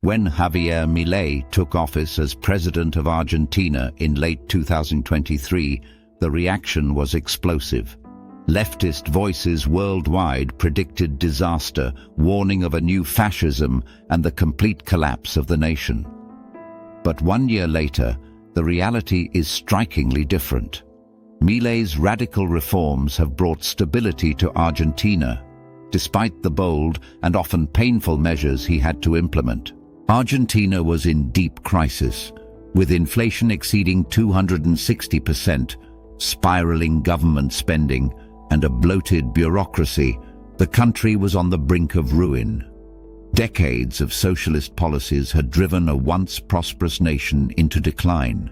When Javier Milei took office as president of Argentina in late 2023, the reaction was explosive. Leftist voices worldwide predicted disaster, warning of a new fascism and the complete collapse of the nation. But 1 year later, the reality is strikingly different. Milei's radical reforms have brought stability to Argentina, despite the bold and often painful measures he had to implement. Argentina was in deep crisis, with inflation exceeding 260%, spiraling government spending, and a bloated bureaucracy. The country was on the brink of ruin. Decades of socialist policies had driven a once prosperous nation into decline.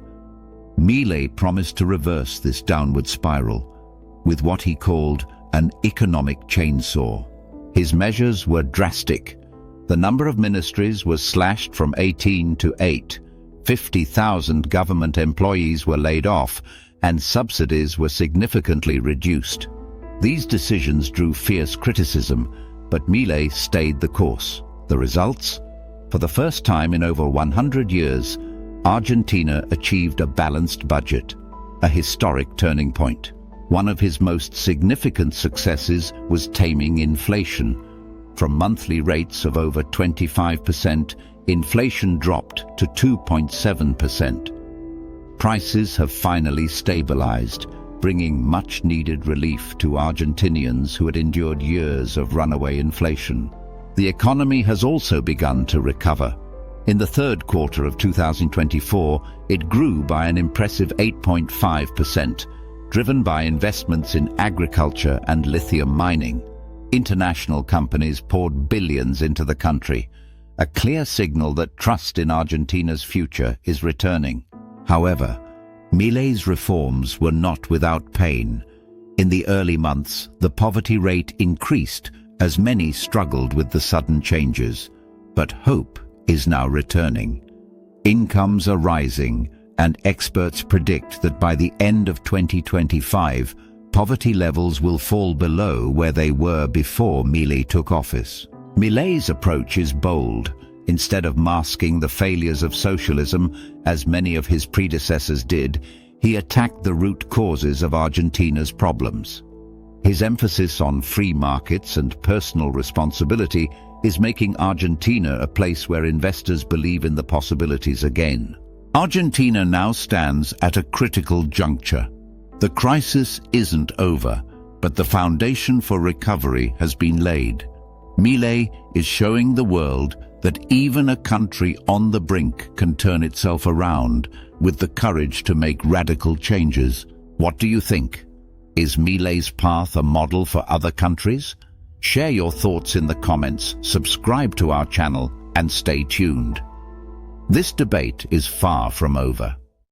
Milei promised to reverse this downward spiral with what he called an economic chainsaw. His measures were drastic. The number of ministries was slashed from 18 to 8. 50,000 government employees were laid off, and subsidies were significantly reduced. These decisions drew fierce criticism, but Milei stayed the course. The results? For the first time in over 100 years, Argentina achieved a balanced budget, a historic turning point. One of his most significant successes was taming inflation. From monthly rates of over 25%, inflation dropped to 2.7%. Prices have finally stabilized, bringing much-needed relief to Argentinians who had endured years of runaway inflation. The economy has also begun to recover. In the third quarter of 2024, it grew by an impressive 8.5%, driven by investments in agriculture and lithium mining. International companies poured billions into the country, a clear signal that trust in Argentina's future is returning. However, Milei's reforms were not without pain. In the early months, the poverty rate increased as many struggled with the sudden changes. But hope is now returning. Incomes are rising, and experts predict that by the end of 2025, poverty levels will fall below where they were before Milei took office. Milei's approach is bold. Instead of masking the failures of socialism, as many of his predecessors did, he attacked the root causes of Argentina's problems. His emphasis on free markets and personal responsibility is making Argentina a place where investors believe in the possibilities again. Argentina now stands at a critical juncture. The crisis isn't over, but the foundation for recovery has been laid. Milei is showing the world that even a country on the brink can turn itself around with the courage to make radical changes. What do you think? Is Milei's path a model for other countries? Share your thoughts in the comments, subscribe to our channel, and stay tuned. This debate is far from over.